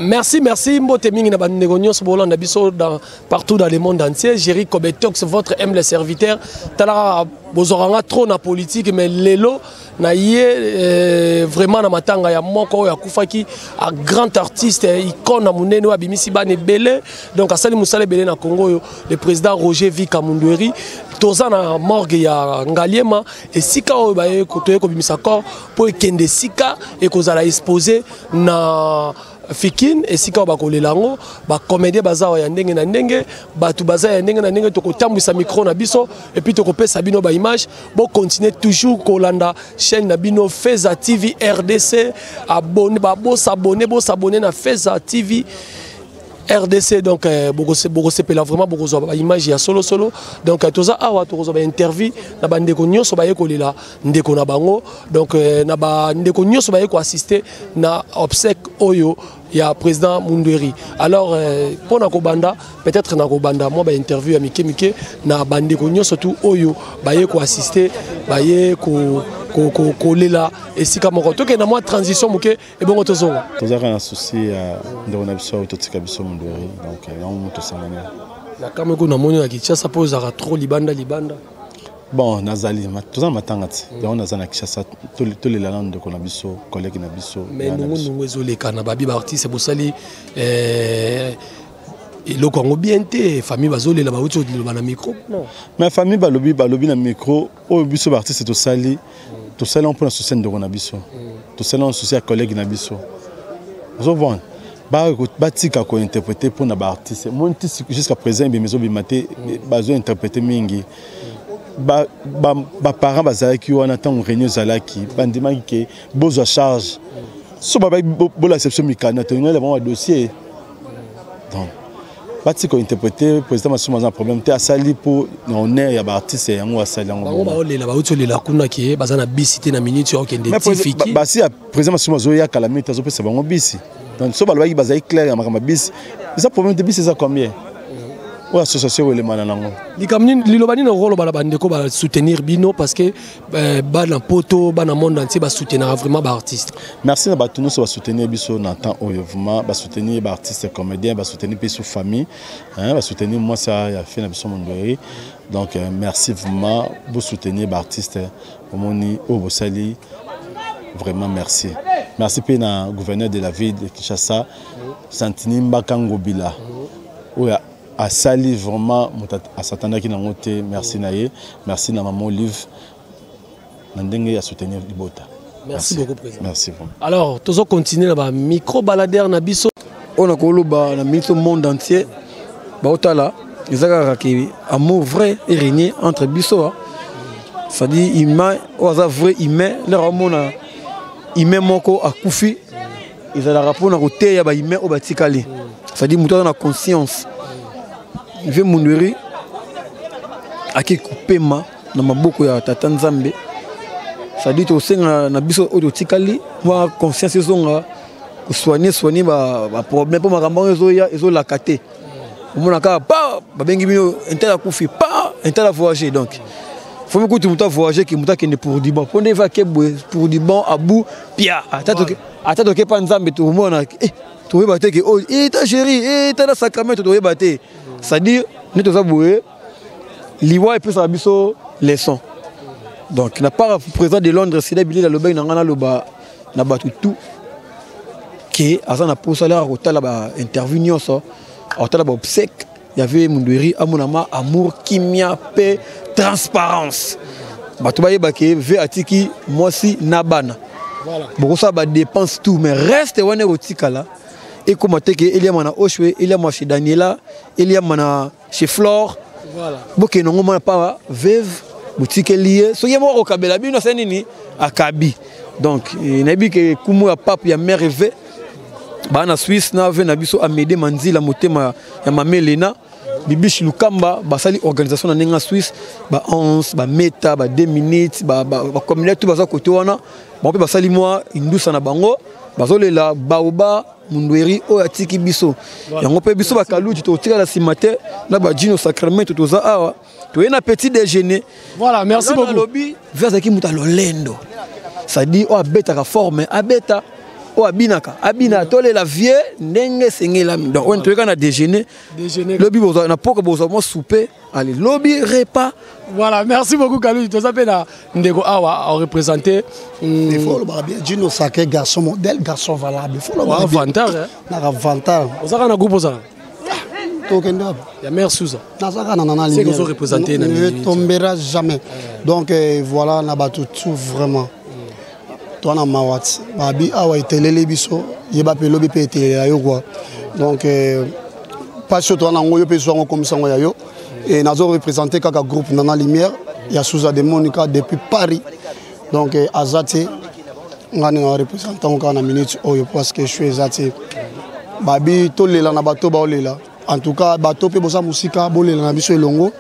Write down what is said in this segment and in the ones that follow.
Merci, merci. Mboteming na bandegonios bolan na biso partout dans le monde entier. Jerry Kobetox, votre humble serviteur. Tala bozoranga trop na politique, mais lelo na yé vraiment na matanga ya moko ya kufaki a grand artiste icône na munene wa bimisi bane belé. Donc asali musale belé na Congo le président Roger Vika Mundweri toza na morgue ya Ngaliema et sika o baye kotoye ko bimisa corps po ekende sika et kozala exposé na Fikin et sika ba kolelango ba comédie baza ya ndenge na ndenge batu baza ya ndenge na ndenge to kotambwisa micro na biso et puis to kopesa bino ba image bo continuer toujours kolanda chaîne na bino Feza TV RDC abonné ba bo s'abonner na Feza TV RDC donc beaucoup sepela vraiment beaucoup zoba image ya solo donc toza awa to zoba interview na bandeko nyonso ba yekolela ndeko na bango donc na ba ndeko nyonso ba yeko assister na obsèque oyo ya président Mundweri. Alors pour na kobanda peut-être na kobanda moi ba interview ya mike na bandeko nyonso tout oyo ba yeko assister ba yeko kolela esika moko toke na moi transition muke et bon tozonga tozaka na souci ya ndeko na biso totika biso Mundweri donc on to sangana la kameko na moni ya Kinshasa poza trop libanda bon nazali toza matanga ti donc nazana Kinshasa to le lala ndeko na biso collègue na biso mais nous ezoleka na babi ba artiste bosali et le Congo bien té famille bazolela ba uti na micro non mais famille balobi na micro o biso artiste to sali on peut soucier de Ronabiso. Tout ça on soucie à collègue Nabiso. Vous voyez, batika ko interpréter pour na artiste. Mon jusqu'à présent be mezo bimaté bazo interpréter mingi. Ba parents bazaki wana tant réunion zalaki bandima ki bozo charge. So ba la exception mikana to ngela ba dossier. Donc batika interpréter président Masuma un problème té asali pour honneur ya ba artiste yango asali yango ba olela ba utolela kuna ki bazana bisité na minute yo kende tifiki ba si président Masuma zo ya calamité zo pesa bango bisi donc so ba loyi bazai clair ya makama bisi ça problème de bisi ça combien ou association ou les mananango lilobani na rolo bala bandeko ba soutenir bino parce que bana poto bana monde entier ba soutenir vraiment ba artiste. Merci na batuno so ba soutenir biso na temps vraiment ba soutenir ba artiste comédien ba soutenir biso famille hein ba soutenir moi ça ya fait na biso Mundweri donc merci vraiment vous soutenir ba artiste omoni o bosali vraiment merci pe na gouverneur de la ville de Kinshasa Santini Mbakango Bila oya a sali vraiment à s'attendre qui n'a monté merci naé merci na maman Olive n'endenge à soutenir Libota. Merci beaucoup président. Merci vraiment. Alors toujours continuer là bas micro baladeur na biso on a koloba na mito monde entier ba otala ezaka ki amour vrai et régné entre biso ça dit humain oza vrai humain leur amona humain moko akufi ezala rapport na côté ya ba humain o batikali ça dit muto na conscience Ve Mundweri aki kupema na maboko ya tata Nzambe ça dit to senga na biso oyo tikali moi conscience ezonga ko soigner ba problème pour makambo ezo la kate omona ka pa ba bengi bino intela kufi pa intela voyager donc faut me kutu muta voyager ki muta kende pour du bon pondé va ke pour du bon abu pia ata ke pa Nzambe to omona to we bateke oh ta chérie ta la sacrament to we baté c'est-à-dire nous tous aboué liwa et puis ça biso leçon donc n'a pas président de Londres c'est là bilé la loba ngana loba na batu tout qui azana pour ça là hôtel là interview nyonso hôtel là obsèque il y avait Mundweri amonama amour kimia paix transparence batu baye baké ve atiki moi si nabana voilà beaucoup ça ba dépense tout mais reste wane otika là et comment te que il y a mana Oshwe il y a moi chez Daniela il y a mana chez Flore voilà boké non moi pas veuve boutique lié so yemo au kabela bino senini akabi donc nabi que kumu ya pape ya mère rêvé ba na Suisse na ve na biso Amédée Manzila motema ya Mamelena bibishi lukamba basali organisation na nenga Suisse ba 11 ba meta ba 2 minutes ba communauté baza côté wana ba pe basali moi indusa na bango bazolela baoba Mundweri o atiki biso yango pe biso bakaluti to tika la simate na ba jino sacrament to za awa to yena petit déjeuner voilà merci beaucoup lobby vers qui muta lolendo ça dit o abeta ka forme abeta o abinaka abina tole la vie ndenge sengela donc on te kana déjeuner lobby bozo na poka bozo mo souper allez lobby repas. Voilà, merci beaucoup Kalou. Tu as na ndeko awa a représenté il faut le bien Dino Sake garçon modèle garçon valable il faut le avantage na avantage osaka na groupe osaka tokenda ya mère Souza nazaka na c'est que sont représentés na ne tombera jamais donc voilà na batu tout vraiment toi na mawat babi awa itelele biso yeba pe lobi pe itelele yo quoi donc pas sur toi na ngoyo pe so comme ça ngoya yo et nazo représenter kaka groupe Nana Lumière ya Souza de Monica depuis Paris donc azate ngani na représentant kana minute oyo parce que je suis azate babi to lela na bato ba olela en tout cas bato pe bosa musika bolela na biso elongo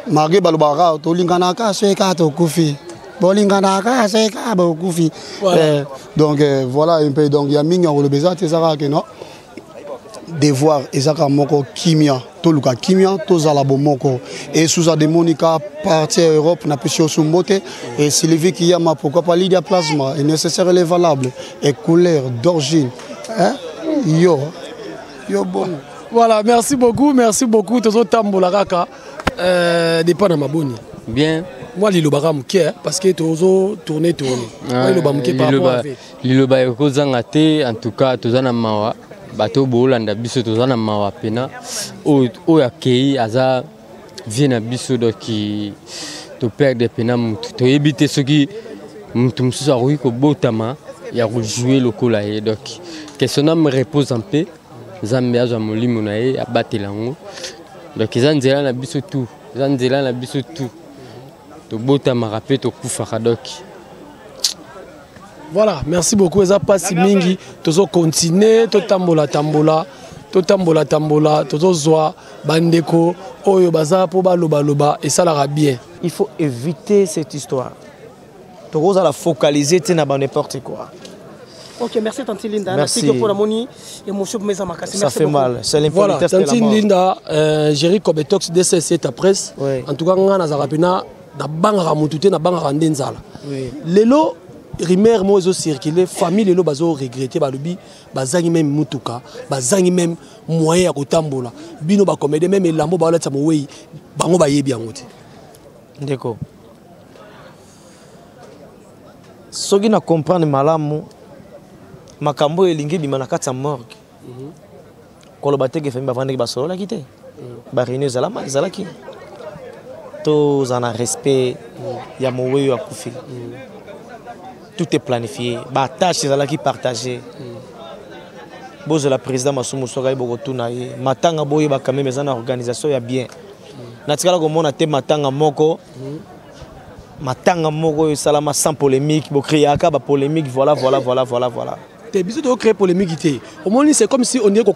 mage balobara to lingana ka se ka to kufi bolingana ka se ka bo kufi donc voilà un peu donc il y a mingi en le beza tezaka que non devoir ezaka moko kimia to luka kimia to zala bomoko et Souza de Monica partie Europe na pisio sumbote et Sylvie qui yama pourquoi pas Lydia Plasma est nécessaire et valable et couleur d'origine hein yo bon. Voilà, merci beaucoup tozo tambola kaka dépend na maboni bien moi lilobaka muke parce que tozo tourner moi liloba muke par rapport avec liloba ekozanga te en tout cas tozana mawa bato bolanda biso tozana mawa pena o akei aza vient na biso doki to perdre pena mutu to éviter ce qui mutu mususu akoki kobotama ya rejouer lokola ye donc que son âme repose en paix Zambé azwa molimo na ye abatela ngo donc eza nzela na biso tout to botama pe to kufa donc voilà merci beaucoup eza pasi mingi tozo continuer to tambola tozo zwa bandeko oyo baza po baloba et ça la bien il faut éviter cette histoire to la focaliser na ba n'importe quoi. Ok, merci Tante Linda. Merci pour la monnaie et mon chou ça fait mal. C'est voilà, Tante Linda, Jerry Kobetox DCC ta presse. Oui. En tout cas, on a zarapena na banga mutute na banga ndenzala. Oui. Lelo rumeur mo zo circuler famille lelo bazo regretter balobi bazangi même mutuka, bazangi même moyen ya kotambola. Bino ba comédie même elambo ba olatsa mo wei bango ba yebi yangote. Ndeko. Soki na comprendre malamu makambo elingi bima na kati ya morgue koloba teke famille bavandeki basololaki te baréunion ezalaki tozala na respect ya moweyo akufi tout est planifié batâche ezalaki partagé bozela président Masumu Soka bokotuna ye matanga boyebaka meme eza na organisation ya bien natikala komona te matanga moko esalama sans polémique bokriaka bapolémique voilà T'es besoin de créer polémique. Au moins, c'est comme si on est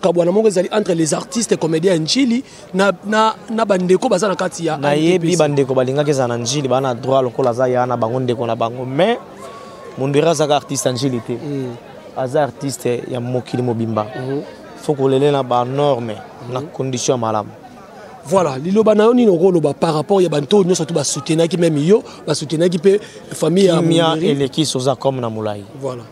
entre les artistes et comédiens en Chili, na bandeko bazana katia. Na yebi bandeko balinga kezana en Chili, bana droit lokola za ya na bango ndeko na bango, mais mundira zaka artiste en Chili te. Aza artiste ya mokili mobimba. Faut que lele na ba norme, na condition malam. Voilà, liloba na oni no loba par rapport ya banto nyo surtout ba soutenir qui même yo, ba soutenir qui peut famille ya Mia et l'équipe soza comme na Moulay. Voilà.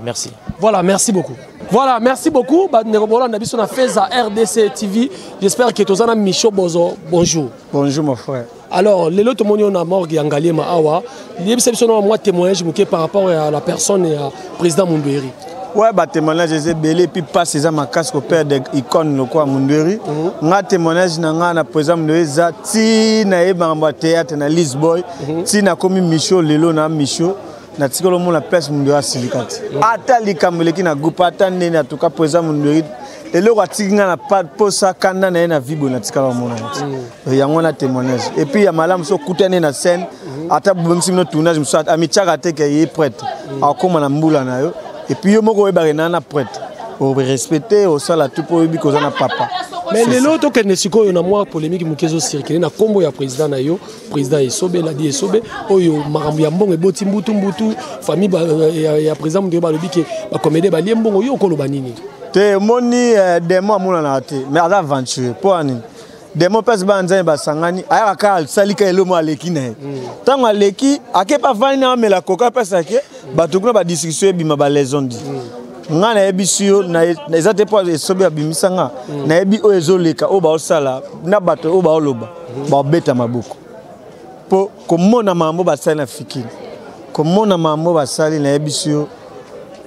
Merci. Voilà, merci beaucoup. Voilà, merci beaucoup. On a vu sur Feza RDC TV. J'espère que tu as Micho Bozo. Bonjour. Bonjour mon frère. Alors, les autres on a mort Yangali Maawa. Il y a moi témoignage par rapport à la personne et à président Mundweri. Ouais, bah témoignage j'ai belé puis pas ces ma casque au père de icône le quoi Mundweri. Nga témoignage na président Mundweri za ti na eba théâtre na Lisboy. Ti na komi Micho lelo na Micho. Na tikolo mo la place Mundweri silikati ata likamboleki na groupe ata nene en tout cas président Mundweri lelo kwa tinga na pas posa kanda na vibo na tikala mo na yango na témoignage et puis ya malamu so kutane na scène ata bomsi no tournage mso amichaka te ke yi prêtre akoma na mbula na yo et puis yo moko weba na prêtre au respecter au sala tout pour bi ko na papa. Mais les autres qui ne sont pas moi polémique mukezo circuler na combo ya président na yo président Esobe la dit Esobe oyo makambo ya mbongo eboti mbutu famille ya président Mundweri ba lobi ke ba comédie ba liembongo yo koloba nini te moni des mois mona na te mais à aventure pour ani demo pesa banza ba sangani aya ka salika elomo aleki na tango aleki akepa vani na mela koka pesa ke batukuna ba discussion ebima ba lezondi nga na ebisio na ezate po esobe abimisanga na ebi o ezoleka o ba osala na bato o ba oloba ba beta mabuko po komona mambo basali na fikini komona mambo basali na ebisio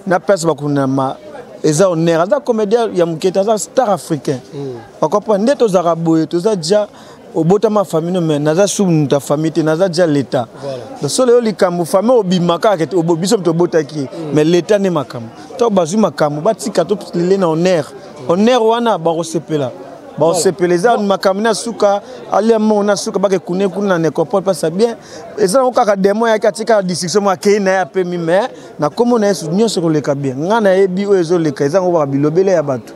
na pesa bakuna ma eza honneur aza comédien ya muketa aza star africain bakopra nde tozaka boye toza dia obota ma famille mais naza sous ta famille naza dia l'état le solo yo likambo famille obimaka ke obobiso tobotaki mais l'état ne makambo to bazu makambo batika to lele na honneur wana ba resepela ba sepeleza makambo na suka ali mona suka ba ke kune kuna ne comport pas bien eza okaka demo ya katika discussion ma ke na ya pe mi mais na komo na yesu nyonso ko leka bien ngana ebi o ezo leka eza ngwa bilobele ya bato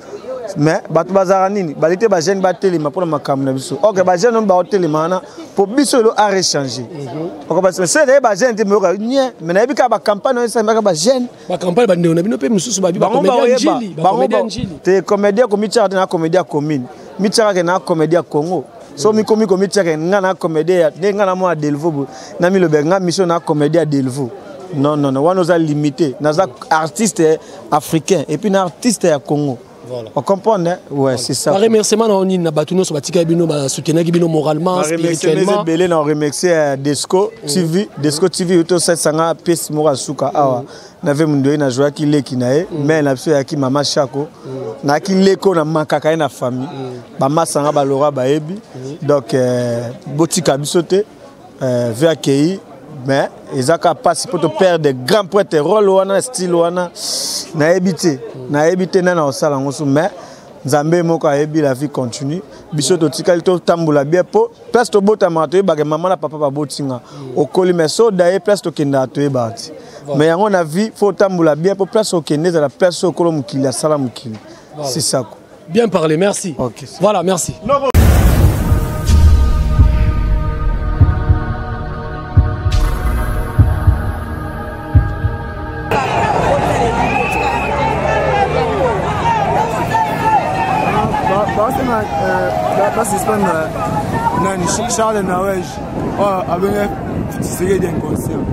mais bato bazara nini balite ba jeune ba telema pour makambo na biso OK ba jeune ba telema na pour biso lo a rechanger OK parce que c'est ba jeune te me ko nie mais na ebika ba campagne esa ba jeune ba campagne ba ndeo na bino pe mususu ba bi ba comédien njili te comédien ko mitara na comédien commune mitara na comédien Congo so mi komi mitara na comédien na mo Delvaux na mi lo benga mission na comédien Delvaux non on nous a limité naza artiste africain et puis na artiste ya Congo. Voilà. On comprend, hein? Ouais, c'est ça. Un remerciement à Oni Nabatuno sur Batika Bino, soutenir Bino moralement, spirituellement. On remercie Desco TV, Desco TV, auto 700 pièces Morasuka. Ah, n'avait mundoé na joie qui l'est qui nae, mais n'a pas qui maman Chako, n'a qui l'écho na makaka na famille, maman sanga balora baebi, donc Botika bisote, vers Kei. Mais ils ont participé pour perdre des grands prêtres, rôle wana style wana na éviter na osala ngoso mais Nzambe moko ayebi la vie continue biso to tikali to tambola bien po place to bota mato ba maman na papa ba botinga okoli mais so daye place to kenda to e bati mais yango na vie faut tambola bien po place o kende za la place o kolo mukili sala mukili c'est ça quoi. Bien parlé, merci. Okay. Voilà, merci. Charles Nawej, avec Tshisekedi inconscient.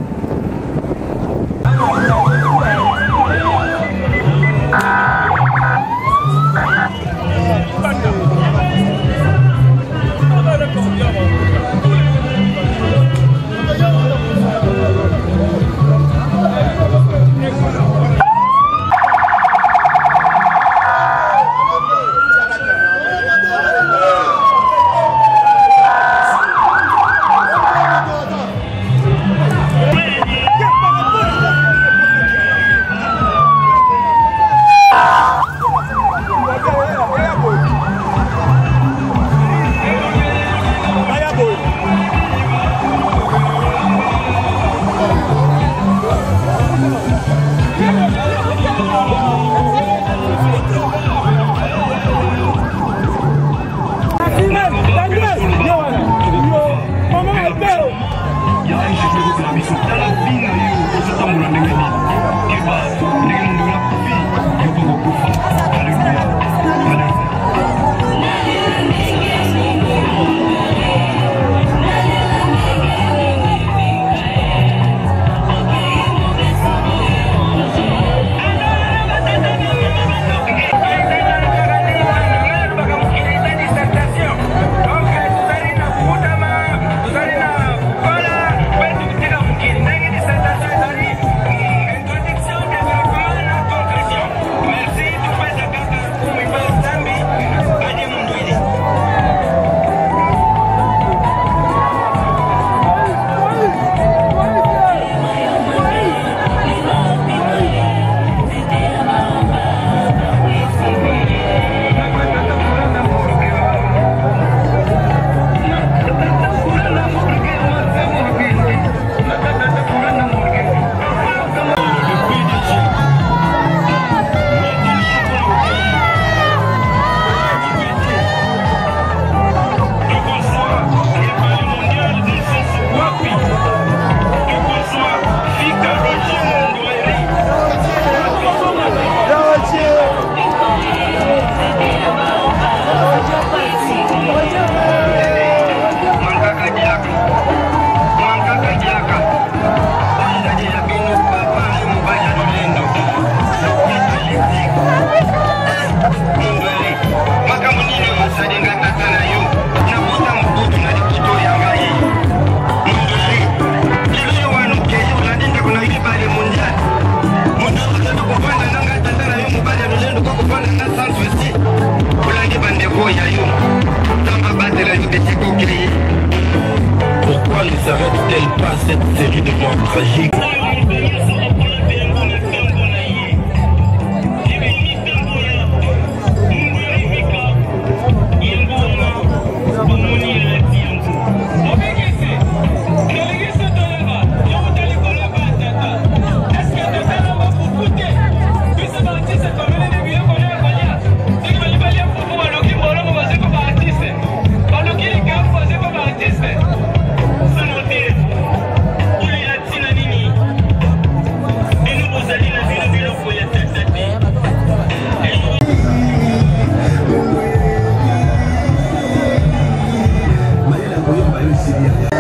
s'arrête-t-elle pas cette série de morts tragiques? Maïla Boyo Bayo Sibia.